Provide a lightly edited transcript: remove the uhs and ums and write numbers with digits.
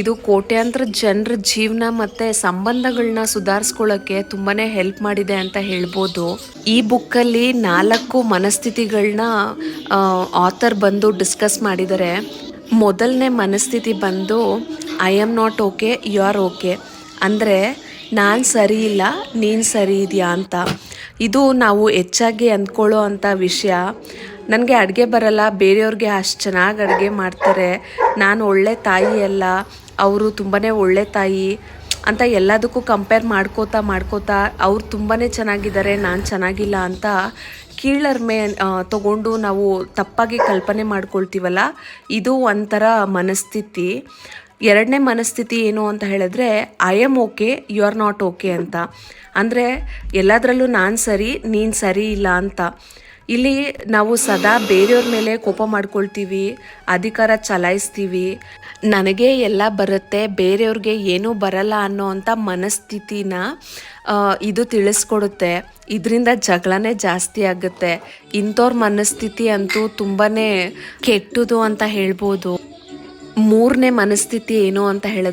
ಇದು ಕೋಟ್ಯಾಂತರ ಜನರ ಜೀವನ ಮತ್ತು ಸಂಬಂಧಗಳನ್ನ ಸುಧಾರಿಸ್ಕೊಳ್ಳೋಕ್ಕೆ ತುಂಬಾ ಹೆಲ್ಪ್ ಮಾಡಿದೆ ಅಂತ ಹೇಳ್ಬೋದು. ಈ ಬುಕ್ಕಲ್ಲಿ 4 ಮನಸ್ಥಿತಿಗಳನ್ನ ಆಥರ್ ಬಂದು ಡಿಸ್ಕಸ್ ಮಾಡಿದ್ದಾರೆ. ಮೊದಲನೇ ಮನಸ್ಥಿತಿ ಬಂದು I am not okay, you are okay. ಅಂದರೆ ನಾನು ಸರಿ ಇಲ್ಲ, ನೀನು ಸರಿ ಇದೆಯಾ ಅಂತ. ಇದು ನಾವು ಹೆಚ್ಚಾಗಿ ಅಂದ್ಕೊಳ್ಳೋ ಅಂಥ ವಿಷಯ. ನನಗೆ ಅಡುಗೆ ಬರಲ್ಲ, ಬೇರೆಯವ್ರಿಗೆ ಅಷ್ಟು ಚೆನ್ನಾಗಿ ಅಡುಗೆ ಮಾಡ್ತಾರೆ, ನಾನು ಒಳ್ಳೆ ತಾಯಿ ಅಲ್ಲ, ಅವರು ತುಂಬಾ ಒಳ್ಳೆ ತಾಯಿ ಅಂತ ಎಲ್ಲದಕ್ಕೂ ಕಂಪೇರ್ ಮಾಡ್ಕೋತಾ ಅವ್ರು ತುಂಬಾ ಚೆನ್ನಾಗಿದ್ದಾರೆ, ನಾನು ಚೆನ್ನಾಗಿಲ್ಲ ಅಂತ ಕೀಳರಿಮೆ ತಗೊಂಡು ನಾವು ತಪ್ಪಾಗಿ ಕಲ್ಪನೆ ಮಾಡ್ಕೊಳ್ತೀವಲ್ಲ, ಇದು ಒಂಥರ ಮನಸ್ಥಿತಿ. ಎರಡನೇ ಮನಸ್ಥಿತಿ ಏನು ಅಂತ ಹೇಳಿದ್ರೆ I am okay, you are not okay ಅಂತ. ಅಂದರೆ ಎಲ್ಲದರಲ್ಲೂ ನಾನು ಸರಿ, ನೀನು ಸರಿ ಇಲ್ಲ ಅಂತ. ಇಲ್ಲಿ ನಾವು ಸದಾ ಬೇರೆಯವ್ರ ಮೇಲೆ ಕೋಪ ಮಾಡ್ಕೊಳ್ತೀವಿ, ಅಧಿಕಾರ ಚಲಾಯಿಸ್ತೀವಿ, ನನಗೆ ಎಲ್ಲ ಬರುತ್ತೆ, ಬೇರೆಯವ್ರಿಗೆ ಏನೂ ಬರಲ್ಲ ಅನ್ನೋ ಅಂಥ ಮನಸ್ಥಿತಿನ ಇದು ತಿಳಿಸ್ಕೊಡುತ್ತೆ. ಇದರಿಂದ ಜಗಳನೇ ಜಾಸ್ತಿ ಆಗುತ್ತೆ. ಇಂಥವ್ರ ಮನಸ್ಥಿತಿ ಅಂತೂ ತುಂಬಾ ಕೆಟ್ಟದು ಅಂತ ಹೇಳ್ಬೋದು. ಮೂರನೇ ಮನಸ್ಥಿತಿ ಏನು ಅಂತ ಹೇಳಿದ್ರೆ